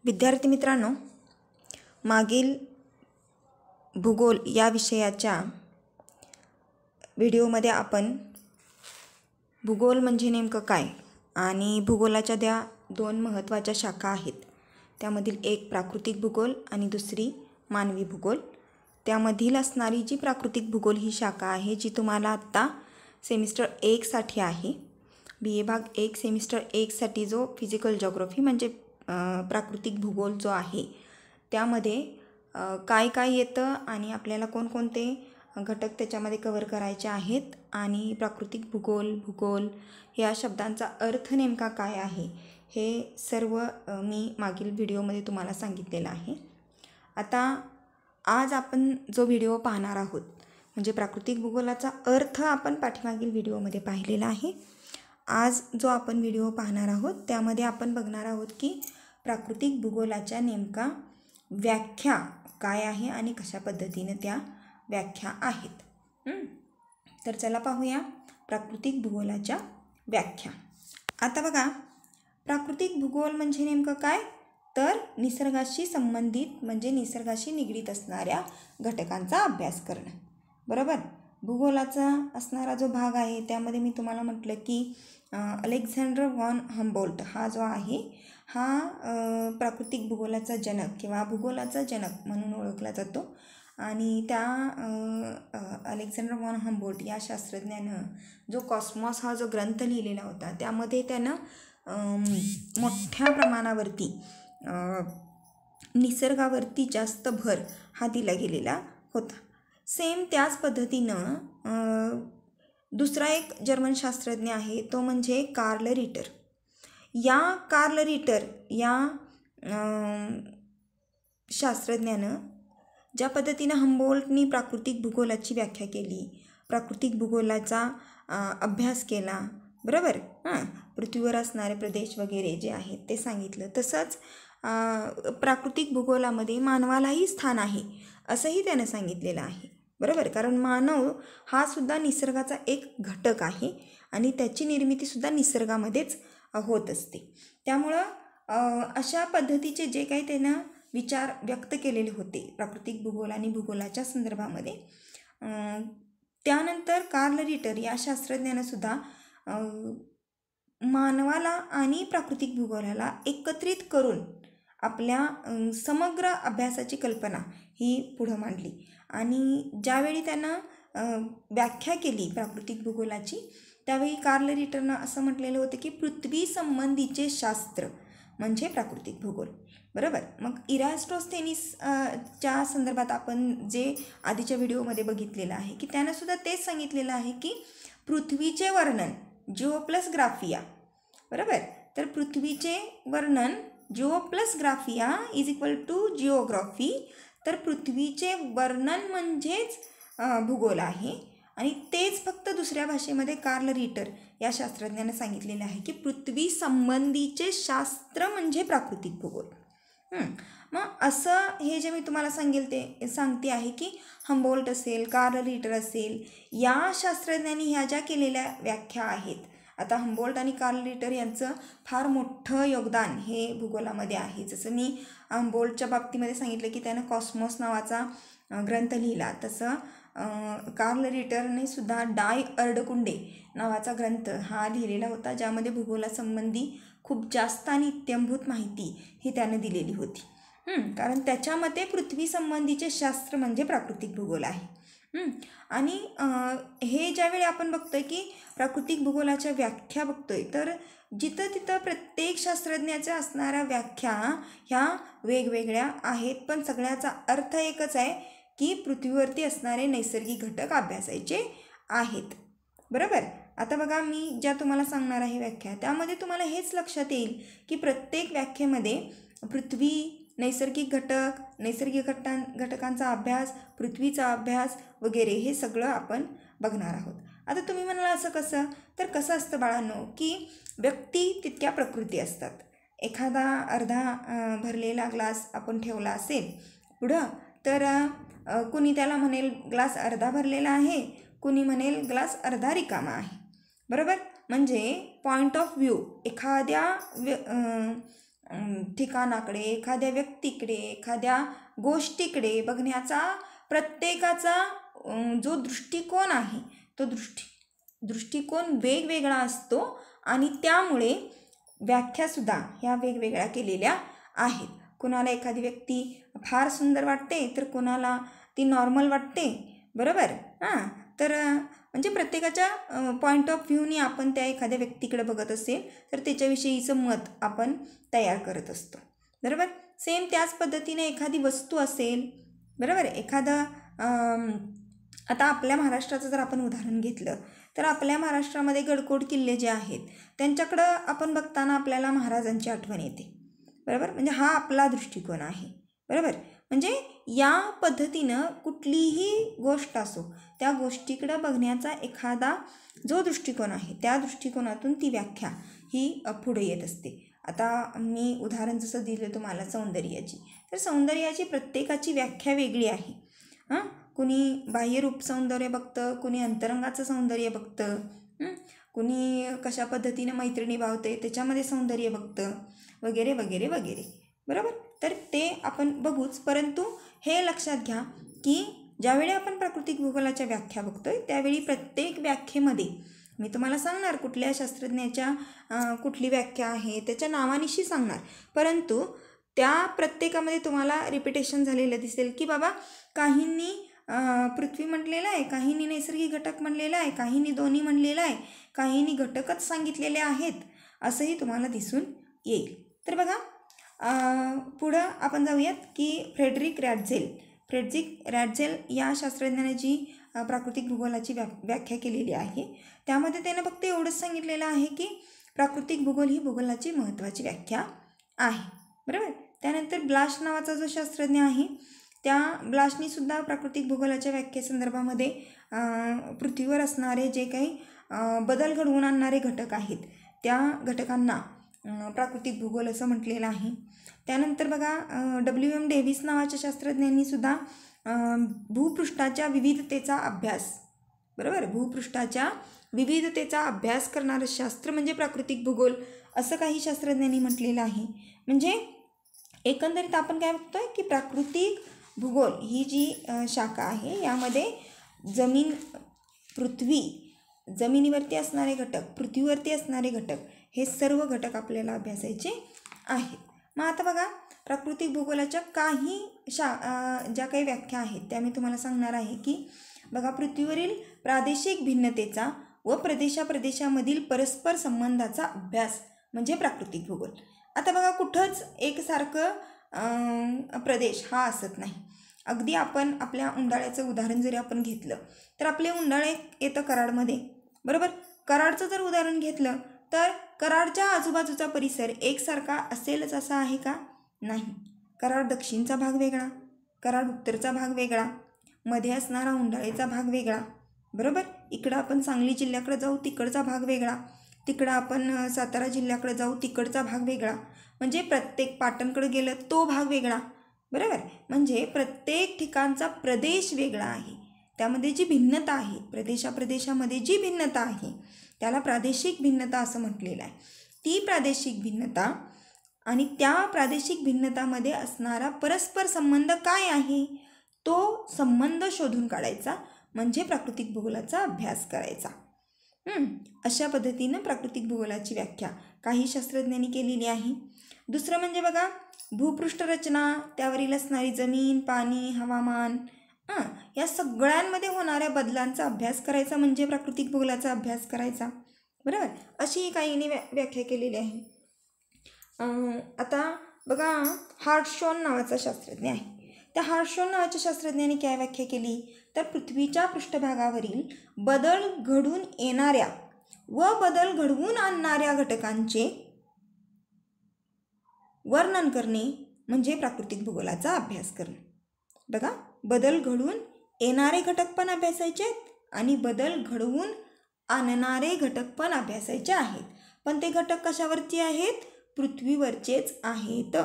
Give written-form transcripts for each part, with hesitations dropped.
विद्यार्थी मित्रांनो, मागील भूगोल या विषयाच्या व्हिडिओमध्ये आपण भूगोल म्हणजे नेमकं काय आणि भूगोलाच्या त्या दोन महत्त्वाच्या शाखा आहेत, त्यामधील एक प्राकृतिक भूगोल आणि दुसरी मानवी भूगोल. त्यामधील असणारी जी प्राकृतिक भूगोल ही शाखा आहे जी तुम्हाला आत्ता सेमिस्टर 1 साठी आहे. BA भाग 1 सेमिस्टर 1 साठी जो फिजिकल जिओग्राफी म्हणजे प्राकृतिक भूगोल जो आहे त्यामध्ये काय काय येतं आणि आपल्याला कोणकोणते घटक त्याच्यामध्ये कव्हर करायचे आहेत आणि प्राकृतिक भूगोल या शब्दांचा अर्थ नेमका काय आहे हे सर्व मी मागील व्हिडिओमध्ये तुम्हाला सांगितलेलं आहे. आता आज आपण जो व्हिडिओ पाहणार आहोत म्हणजे प्राकृतिक भूगोलाचा अर्थ आपण पाठीमागील व्हिडिओमध्ये पाहिलेला आहे. आज जो आपण व्हिडिओ पाहणार आहोत त्यामध्ये आपण बघणार आहोत की प्राकृतिक भूगोलाच्या नेमका व्याख्या काय आहे आणि कशा पद्धतीने त्या व्याख्या आहेत. तर चला पाहूया प्राकृतिक भूगोलाच्या व्याख्या. आता बघा, प्राकृतिक भूगोल म्हणजे नेमकं काय, तर निसर्गाशी संबंधित म्हणजे निसर्गाशी निगडीत असणाऱ्या घटकांचा अभ्यास करणं. बरोबर. भूगोलाचा असणारा जो भाग आहे त्यामध्ये मी तुम्हाला म्हटलं की अलेक्झांडर वॉन हम्बोल्ट हा जो आहे हा प्राकृतिक भूगोलाचा जनक किंवा भूगोलाचा जनक म्हणून ओळखला जातो. आणि त्या अलेक्झांडर वॉन हम्बोल्ट या शास्त्रज्ञानं जो कॉस्मॉस हा जो ग्रंथ लिहिलेला होता त्यामध्ये त्यानं मोठ्या प्रमाणावरती निसर्गावरती जास्त भर हा दिला गेलेला होता. सेम त्याच पद्धतीनं दुसरा एक जर्मन शास्त्रज्ञ आहे तो म्हणजे कार्ल रिटर. या कार्ल रिटर या शास्त्रज्ञानं ज्या पद्धतीनं हम्बोल्टनी प्राकृतिक भूगोलाची व्याख्या केली, प्राकृतिक भूगोलाचा अभ्यास केला, बरोबर, पृथ्वीवर असणारे प्रदेश वगैरे जे आहेत ते सांगितलं, तसंच प्राकृतिक भूगोलामध्ये मानवालाही स्थान आहे असंही त्यानं सांगितलेलं आहे. बरोबर, कारण मानव हा सुद्धा निसर्गाचा एक घटक आहे आणि त्याची निर्मितीसुद्धा निसर्गामध्येच होत असते. त्यामुळं अशा पद्धतीचे जे काही त्यानं विचार व्यक्त केलेले होते प्राकृतिक भूगोल आणि भूगोलाच्या संदर्भामध्ये, त्यानंतर कार्ल रिटर या शास्त्रज्ञानं सुद्धा मानवाला आणि प्राकृतिक भूगोलाला एकत्रित करून आपल्या समग्र अभ्यासाची कल्पना ही पुढं मांडली. आणि ज्यावेळी त्यानं व्याख्या केली प्राकृतिक भूगोलाची त्यावेळी कार्ल रिटरनं असं म्हटलेलं होतं की पृथ्वी संबंधीचे शास्त्र म्हणजे प्राकृतिक भूगोल. बरोबर. मग इरास्टोस्थेनिस च्या संदर्भात आपण जे आधीच्या व्हिडिओमध्ये बघितलेलं आहे की त्यानं सुद्धा तेच सांगितलेलं आहे की पृथ्वीचे वर्णन जिओ प्लस ग्राफिया. बरोबर. तर पृथ्वीचे वर्णन geo plus graphia is equal to geography. तर पृथ्वीचे वर्णन म्हणजेच भूगोल आहे आणि तेच फक्त दुसऱ्या भाषेमध्ये कार्ल रिटर या शास्त्रज्ञानं सांगितलेलं आहे की पृथ्वी संबंधीचे शास्त्र म्हणजे प्राकृतिक भूगोल. मग असं हे जे मी तुम्हाला सांगते आहे की हम्बोल्ट असेल, कार्ल रिटर असेल, या शास्त्रज्ञांनी ह्या ज्या केलेल्या व्याख्या आहेत. आता हम्बोल्ट आणि कार्ल रिटर यांचं फार मोठं योगदान हे भूगोलामध्ये आहे. जसं मी हम्बोल्टच्या बाबतीमध्ये सांगितलं की त्यानं कॉस्मॉस नावाचा ग्रंथ लिहिला, तसं कार्ल रिटरने सुद्धा डाय अर्डकुंडे नावाचा ग्रंथ हा लिहिलेला होता ज्यामध्ये भूगोलासंबंधी खूप जास्त आणि इत्यंभूत माहिती ही त्यानं दिलेली होती. कारण त्याच्या मते पृथ्वी संबंधीचे शास्त्र म्हणजे प्राकृतिक भूगोल आहे. आणि हे ज्यावेळी आपण बघतोय की प्राकृतिक भूगोलाच्या व्याख्या बघतोय तर जिथं तिथं प्रत्येक शास्त्रज्ञाच्या असणाऱ्या व्याख्या ह्या वेगवेगळ्या आहेत, पण सगळ्याचा अर्थ एकच आहे की पृथ्वीवरती असणारे नैसर्गिक घटक अभ्यासायचे आहेत. बरोबर. आता बघा, मी ज्या तुम्हाला सांगणार आहे व्याख्या त्यामध्ये तुम्हाला हेच लक्षात येईल की प्रत्येक व्याख्येमध्ये पृथ्वी, नैसर्गिक घटक, नैसर्गिक घटकांचा अभ्यास, पृथ्वीचा अभ्यास वगैरे हे सगळं आपण बघणार आहोत. आता तुम्ही म्हणाला असं कसं, तर कसं असतं बाळांनो की व्यक्ती तितक्या प्रकृती असतात. एखादा अर्धा भरलेला ग्लास आपण ठेवला असेल पुढं तर कुणी त्याला म्हणेल ग्लास अर्धा भरलेला आहे, कुणी म्हणेल ग्लास अर्धा रिकामा आहे. बरोबर. म्हणजे पॉईंट ऑफ व्ह्यू एखाद्या ठिकाणाकडे, एखाद्या व्यक्तीकडे, एखाद्या गोष्टीकडे बघण्याचा प्रत्येकाचा जो दृष्टिकोन आहे तो दृष्टिकोन वेगवेगळा असतो आणि त्यामुळे व्याख्यासुद्धा ह्या वेगवेगळ्या केलेल्या आहेत. कोणाला एखादी व्यक्ती फार सुंदर वाटते तर कोणाला ती नॉर्मल वाटते, बरोबर. तर म्हणजे प्रत्येकाच्या पॉईंट ऑफ व्ह्यूनी आपण त्या एखाद्या व्यक्तीकडे बघत असेल तर त्याच्याविषयीचं मत आपण तयार करत असतो, बरोबर. सेम त्याच पद्धतीने एखादी वस्तू असेल, बरोबर. एखादं आता आपल्या महाराष्ट्राचं जर आपण उदाहरण घेतलं तर आपल्या महाराष्ट्रामध्ये गडकोट किल्ले जे आहेत त्यांच्याकडं आपण बघताना आपल्याला महाराजांची आठवण येते, बरोबर. म्हणजे हा आपला दृष्टिकोन आहे, बरोबर. म्हणजे या पद्धतीनं कुठलीही गोष्ट असो त्या गोष्टीकडं बघण्याचा एखादा जो दृष्टिकोन आहे त्या दृष्टिकोनातून ती व्याख्या ही पुढे येत असते. आता मी उदाहरण जसं दिलं तुम्हाला सौंदर्याची, तर सौंदर्याची प्रत्येकाची व्याख्या वेगळी आहे. कुणी बाह्यरूप सौंदर्य बघतं, कुणी अंतरंगाचं सौंदर्य बघतं, कुणी कशा पद्धतीने मैत्रिणी भावते त्याच्यामध्ये सौंदर्य बघतं, वगैरे वगैरे वगैरे, बरोबर. तर ते आपण बघूच, परंतु हे लक्षात घ्या की ज्यावेळी आपण प्राकृतिक भूगोलाच्या व्याख्या बघतोय त्यावेळी प्रत्येक व्याख्येमध्ये मी तुम्हाला सांगणार कुठल्या शास्त्रज्ञाच्या कुठली व्याख्या आहे त्याच्या नावानिशी सांगणार, परंतु त्या प्रत्येकामध्ये तुम्हाला रिपिटेशन झालेलं दिसेल की बाबा काहींनी पृथ्वी म्हटलेलं आहे, काहींनी नैसर्गिक घटक म्हणलेलं आहे, काहींनी दोन्ही म्हणलेलं आहे, काहींनी घटकच सांगितलेले आहेत, असंही तुम्हाला दिसून येईल. तर बघा पुढं आपण जाऊयात की फ्रेडरिक रॅटझेल या शास्त्रज्ञाने जी प्राकृतिक भूगोलाची व्याख्या केलेली आहे त्यामध्ये त्यानं फक्त एवढंच सांगितलेलं आहे की प्राकृतिक भूगोल ही भूगोलाची महत्त्वाची व्याख्या आहे, बरोबर. त्यानंतर ब्लाश नावाचा जो शास्त्रज्ञ आहे त्या ब्लाशनीसुद्धा प्राकृतिक भूगोलाच्या व्याख्येसंदर्भामध्ये पृथ्वीवर असणारे जे काही बदल घडवून आणणारे घटक आहेत त्या घटकांना प्राकृतिक भूगोल असं म्हटलेलं आहे. त्यानंतर बघा WM डेव्हिस नावाच्या शास्त्रज्ञांनीसुद्धा भूपृष्ठाच्या विविधतेचा अभ्यास, बरोबर, भूपृष्ठाच्या विविधतेचा अभ्यास करणारं शास्त्र म्हणजे प्राकृतिक भूगोल असं काही शास्त्रज्ञांनी म्हटलेलं आहे. म्हणजे एकंदरीत आपण काय बघतोय की प्राकृतिक भूगोल ही जी शाखा आहे यामध्ये पृथ्वी, जमिनीवरती असणारे घटक, पृथ्वीवरती असणारे घटक हे सर्व घटक आपल्याला अभ्यासायचे आहेत. मग आता बघा प्राकृतिक भूगोलाच्या काही ज्या काही व्याख्या आहेत त्या मी तुम्हाला सांगणार आहे की बघा पृथ्वीवरील प्रादेशिक भिन्नतेचा व प्रदेशामधील परस्पर संबंधाचा अभ्यास म्हणजे प्राकृतिक भूगोल. आता बघा कुठंच एकसारखं प्रदेश हा असत नाही. अगदी आपण आपल्या उंडाळ्याचं उदाहरण जरी आपण घेतलं तर आपले उंडाळे येतं कराडमध्ये, बरोबर. कराडचं जर उदाहरण घेतलं तर कराडच्या आजूबाजूचा परिसर एकसारखा असेलच असा आहे का? नाही. कराड दक्षिणचा भाग वेगळा, कराड उत्तरचा भाग वेगळा, मध्ये असणारा उंडाळेचा भाग वेगळा, बरोबर. इकडं आपण सांगली जिल्ह्याकडे जाऊ तिकडचा भाग वेगळा, तिकडं आपण सातारा जिल्ह्याकडे जाऊ तिकडचा भाग वेगळा, म्हणजे प्रत्येक पाटणकडे गेलं तो भाग वेगळा, बरोबर. म्हणजे प्रत्येक ठिकाणचा प्रदेश वेगळा आहे. त्यामध्ये जी भिन्नता आहे, प्रदेशामध्ये जी भिन्नता आहे त्याला प्रादेशिक भिन्नता असं म्हटलेलं आहे. ती प्रादेशिक भिन्नता आणि त्या प्रादेशिक भिन्नतामध्ये असणारा परस्पर संबंध काय आहे तो संबंध शोधून काढायचा म्हणजे प्राकृतिक भूगोलाचा अभ्यास करायचा. अशा पद्धतीनं प्राकृतिक भूगोलाची व्याख्या काही शास्त्रज्ञांनी केलेली आहे. दुसरं म्हणजे बघा भूपृष्ठ रचना, त्यावरील असणारी जमीन, पाणी, हवामान या सगळ्यांमध्ये होणाऱ्या बदलांचा अभ्यास करायचा म्हणजे प्राकृतिक भूगोलाचा अभ्यास करायचा, बरोबर. अशी काहींनी व्याख्या केलेली आहे. आता बघा हार्टशॉन नावाचा शास्त्रज्ञ आहे. त्या हार्टशॉन नावाच्या शास्त्रज्ञाने काय व्याख्या केली तर पृथ्वीच्या पृष्ठभागावरील बदल घडून येणाऱ्या व बदल घडवून आणणाऱ्या घटकांचे वर्णन करणे म्हणजे प्राकृतिक भूगोलाचा अभ्यास करणे. बघा बदल घडवून येणारे घटक पण अभ्यासायचे आहेत आणि बदल घडवून आणणारे घटक पण अभ्यासायचे आहेत, पण ते घटक कशावरती आहेत? पृथ्वीवरचेच आहेत.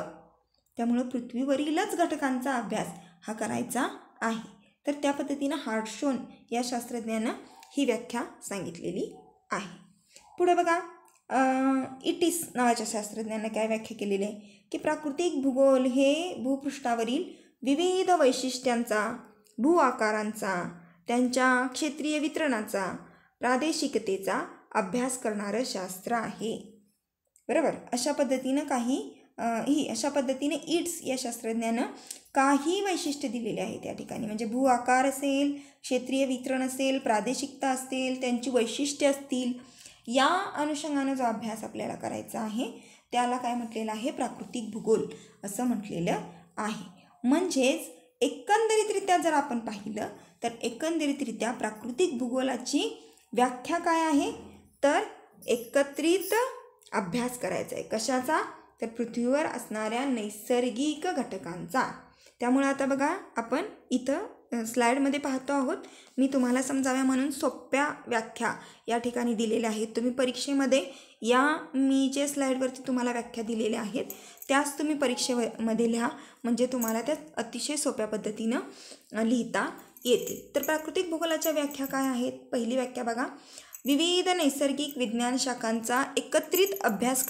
त्यामुळं पृथ्वीवरीलच घटकांचा अभ्यास हा करायचा आहे. तर त्या पद्धतीनं हार्टशॉन या शास्त्रज्ञानं ही व्याख्या सांगितलेली आहे. पुढे बघा इटिस नावाच्या शास्त्रज्ञांनी काय व्याख्या केलेली आहे की प्राकृतिक भूगोल हे भूपृष्ठावरील विविध वैशिष्ट्यांचा, भू आकारांचा, त्यांच्या क्षेत्रीय वितरणाचा, प्रादेशिकतेचा अभ्यास करणारं शास्त्र आहे. बरोबर. अशा पद्धतीने इट्स या शास्त्रज्ञानं काही वैशिष्ट्य दिलेले आहेत त्या ठिकाणी. म्हणजे भू आकार असेल, क्षेत्रीय वितरण असेल, प्रादेशिकता असेल, त्यांची वैशिष्ट्ये असतील, या अनुषंगानं जो अभ्यास आपल्याला करायचा आहे त्याला काय म्हटलेलं आहे, प्राकृतिक भूगोल असं म्हटलेलं आहे. म्हणजेच एकंदरीतरित्या जर आपण पाहिलं तर एकंदरीतरित्या प्राकृतिक भूगोलाची व्याख्या काय आहे, तर एकत्रित अभ्यास करायचा आहे. कशाचा, तर पृथ्वीवर असणाऱ्या नैसर्गिक घटकांचा. त्यामुळे आता बघा आपण इथं स्लाईडमध्ये पाहतो आहोत. मी तुम्हाला समजाव्या म्हणून सोप्या व्याख्या या ठिकाणी दिलेल्या आहेत. तुम्ही परीक्षेमध्ये मी जे स्लाईडवरती तुम्हाला व्याख्या दिलेल्या आहेत त्याच तुम्ही परीक्षेमध्ये लिहा, म्हणजे तुम्हाला त्या अतिशय सोप्या पद्धतीनं लिहिता येतील. तर प्राकृतिक भूगोलाच्या व्याख्या काय आहेत. पहिली व्याख्या बघा, विविध नैसर्गिक विज्ञान शाखांचा एकत्रित अभ्यास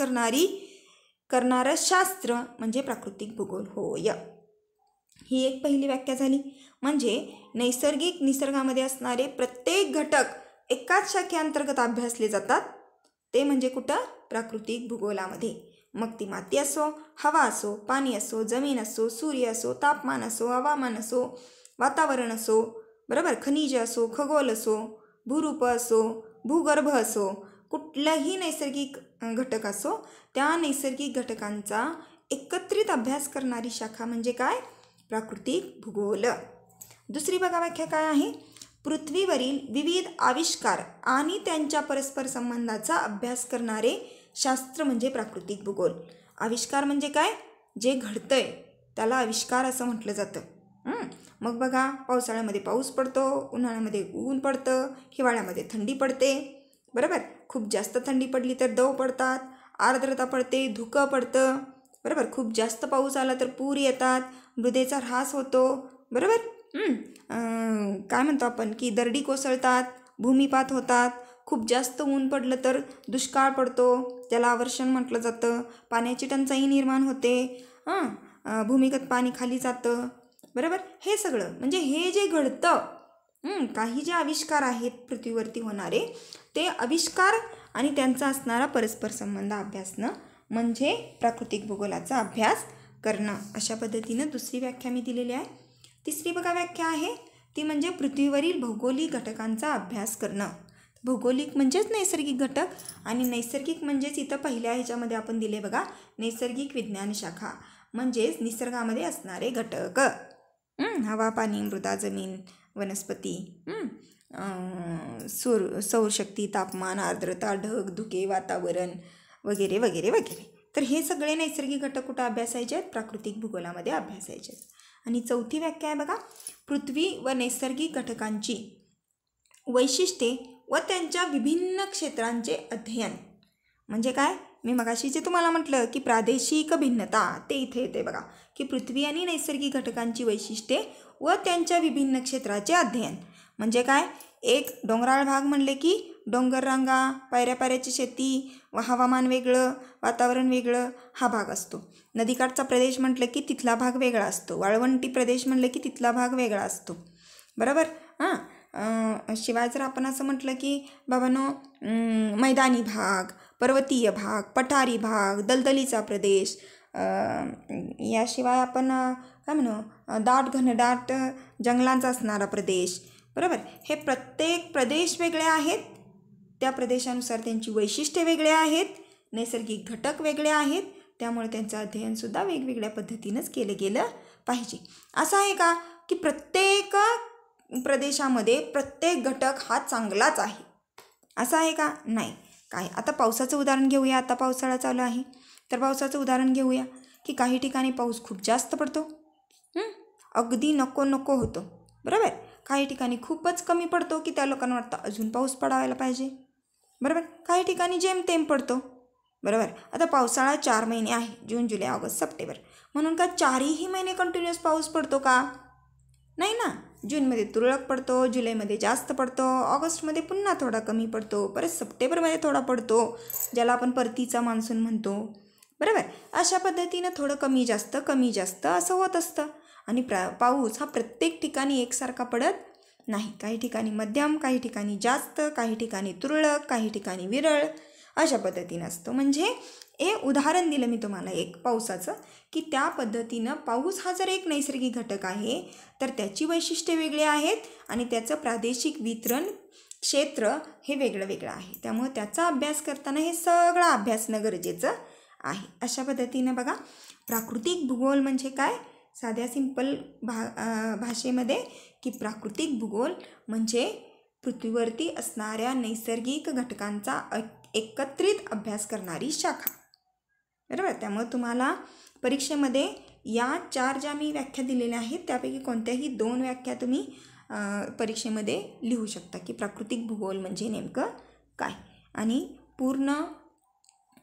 करणारं शास्त्र म्हणजे प्राकृतिक भूगोल होय. ही एक पहिली व्याख्या झाली. म्हणजे निसर्गामध्ये असणारे प्रत्येक घटक एकाच शाखेअंतर्गत अभ्यासले जातात, ते म्हणजे कुठं, प्राकृतिक भूगोलामध्ये. मग ती माती असो, हवा असो, पाणी असो, जमीन असो, सूर्य असो, तापमान असो, हवामान असो, वातावरण असो, बरोबर, खनिज असो, खगोल असो, भूरूप असो, भूगर्भ असो, कुठलाही नैसर्गिक घटक असो, त्या नैसर्गिक घटकांचा एकत्रित अभ्यास करणारी शाखा म्हणजे काय, प्राकृतिक भूगोल. दुसरी बघा व्याख्या काय आहे, पृथ्वीवरील विविध आविष्कार आणि त्यांच्या परस्पर संबंधाचा अभ्यास करणारे शास्त्र म्हणजे प्राकृतिक भूगोल. आविष्कार म्हणजे काय, जे घडतंय त्याला आविष्कार असं म्हटलं जातं. मग बघा, पावसाळ्यामध्ये पाऊस पडतो, उन्हाळ्यामध्ये ऊन पडतं, हिवाळ्यामध्ये थंडी पडते, बरोबर. खूप जास्त थंडी पडली तर दव पडतात, आर्द्रता पडते, धुकं पडतं, बरोबर. खूप जास्त पाऊस आला तर पूर येतात, मृदेचा ऱ्हास होतो, बरोबर. काय म्हणतो आपण की दरडी कोसळतात, भूमिपात होतात. खूप जास्त ऊन पडलं तर दुष्काळ पडतो, त्याला अवर्षण म्हटलं जातं. पाण्याची टंचाई निर्माण होते, भूमिगत पाणी खाली जातं, बरोबर. हे सगळं म्हणजे हे जे घडतं, काही जे आविष्कार आहेत पृथ्वीवरती होणारे, ते आविष्कार आणि त्यांचा असणारा परस्पर संबंध अभ्यासणं म्हणजे प्राकृतिक भूगोलाचा अभ्यास करणं. अशा पद्धतीनं दुसरी व्याख्या मी दिलेली आहे. तिसरी बघा व्याख्या आहे ती म्हणजे पृथ्वीवरील भौगोलिक घटकांचा अभ्यास करणं. भौगोलिक म्हणजेच नैसर्गिक घटक, आणि नैसर्गिक म्हणजेच इथं पहिल्या ह्याच्यामध्ये आपण दिले बघा, नैसर्गिक विज्ञान शाखा म्हणजेच निसर्गामध्ये असणारे घटक, हवा, पाणी, मृदा, जमीन, वनस्पती, सौरशक्ती, तापमान, आर्द्रता, ढग, धुके, वातावरण वगैरे वगैरे वगैरे. तर हे सगळे नैसर्गिक घटक कुठं अभ्यासायचे आहेत, प्राकृतिक भूगोलामध्ये अभ्यासायचे आहेत. आणि चौथी व्याख्या आहे बघा, पृथ्वी व नैसर्गिक घटकांची वैशिष्ट्ये व त्यांच्या विभिन्न क्षेत्रांचे अध्ययन. म्हणजे काय, मी मगाशी जे तुम्हाला म्हटलं की प्रादेशिक भिन्नता, ते इथे येते बघा, की पृथ्वी आणि नैसर्गिक घटकांची वैशिष्ट्ये व त्यांच्या विभिन्न क्षेत्राचे अध्ययन. म्हणजे काय, एक डोंगराळ भाग म्हणले की डोंगर रांगा, पायऱ्याची शेती, हवामान वेगळं, वातावरण वेगळं, हा भाग असतो. नदीकाठचा प्रदेश म्हटलं की तिथला भाग वेगळा असतो. वाळवंटी प्रदेश म्हणलं की तिथला भाग वेगळा असतो, बरोबर. शिवाय जर आपण असं म्हटलं की बाबांनो, मैदानी भाग, पर्वतीय भाग, पठारी भाग, दलदलीचा प्रदेश, याशिवाय आपण काय म्हणू, घनदाट जंगलांचा असणारा प्रदेश, बरोबर. हे प्रत्येक प्रदेश वेगळे आहेत, त्या प्रदेशानुसार त्यांची वैशिष्ट्ये वेगळे आहेत, नैसर्गिक घटक वेगळे आहेत, त्यामुळे त्यांचं अध्ययनसुद्धा वेगवेगळ्या पद्धतीनंच केलं गेलं पाहिजे. असं आहे का की प्रत्येक प्रदेशामध्ये प्रत्येक घटक हा चांगलाच आहे, असं आहे का, नाही. काय, आता पावसाचं उदाहरण घेऊया. आता पावसाळा चालू आहे, तर पावसाचं उदाहरण घेऊया की काही ठिकाणी पाऊस खूप जास्त पडतो, अगदी नको नको होतो, बरोबर. काही ठिकाणी खूपच कमी पडतो की त्या लोकांना वाटतं अजून पाऊस पडायला पाहिजे, बरोबर. काही ठिकाणी जेमतेम पडतो, बरोबर. आता पावसाळा 4 महिने आहे, जून, जुलै, ऑगस्ट, सप्टेंबर, म्हणून का 4ही महिने कंटिन्युअस पाऊस पडतो का, नाही ना. जूनमध्ये तुरळक पडतो, जुलैमध्ये जास्त पडतो, ऑगस्टमध्ये पुन्हा थोडा कमी पडतो, परत सप्टेंबरमध्ये थोडा पडतो, ज्याला आपण परतीचा मान्सून म्हणतो. बरोबर. अशा पद्धतीनं थोडं कमी जास्त असं होत असतं. आणि पाऊस हा प्रत्येक ठिकाणी एकसारखा पडत नाही. काही ठिकाणी मध्यम, काही ठिकाणी जास्त, काही ठिकाणी तुरळक, काही ठिकाणी विरळ अशा पद्धतीनं असतो. म्हणजे उदाहरण दिलं मी तुम्हाला एक पावसाचं, की त्या पद्धतीनं पाऊस हा जर एक नैसर्गिक घटक आहे तर त्याची वैशिष्ट्ये वेगळी आहेत आणि त्याचं प्रादेशिक वितरण क्षेत्र हे वेगळं वेगळं आहे. त्यामुळे त्याचा अभ्यास करताना हे सगळं अभ्यासणं गरजेचं आहे. अशा पद्धतीनं बघा, प्राकृतिक भूगोल म्हणजे काय, साध्या सिंपल भाषेमध्ये की प्राकृतिक भूगोल म्हणजे पृथ्वीवरती असणाऱ्या नैसर्गिक घटकांचा एकत्रित अभ्यास करणारी शाखा. बरोबर. त्यामुळे तुम्हाला परीक्षेमध्ये या 4 ज्या मी व्याख्या दिलेल्या आहेत त्यापैकी कोणत्याही 2 व्याख्या तुम्ही परीक्षेमध्ये लिहू शकता की प्राकृतिक भूगोल म्हणजे नेमकं काय. आणि पूर्ण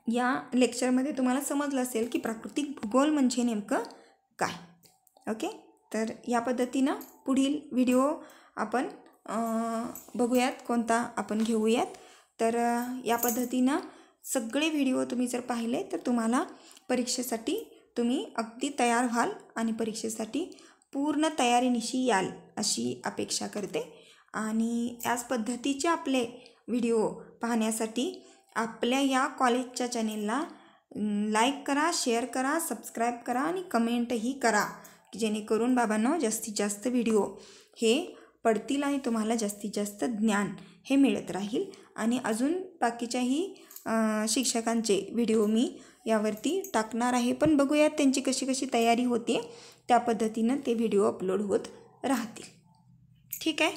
या लेक्चरमध्ये तुम्हाला समजलं असेल की प्राकृतिक भूगोल म्हणजे नेमकं काय. ओके. तर या पद्धतीनं पुढील व्हिडिओ आपण बघूयात, कोणता आपण घेऊयात. तर या पद्धतीनं सगळे व्हिडिओ तुम्ही जर पाहिले तर तुम्हाला परीक्षेसाठी तुम्ही अगदी तयार व्हाल आणि परीक्षेसाठी पूर्ण तयारीनिशी याल अशी अपेक्षा करते. आणि याच पद्धतीचे आपले व्हिडिओ पाहण्यासाठी आपल्या या कॉलेजच्या चॅनेलला लाईक करा, शेअर करा, सबस्क्राईब करा आणि कमेंटही करा, की जेणेकरून बाबांनो जास्तीत जास्त व्हिडिओ हे पडतील आणि तुम्हाला जास्तीत जास्त ज्ञान हे मिळत राहील. आणि अजून बाकीच्याही शिक्षकांचे व्हिडिओ मी यावरती टाकणार आहे, पण बघूयात त्यांची कशी कशी तयारी होते, त्या पद्धतीनं ते व्हिडिओ अपलोड होत राहतील. ठीक आहे.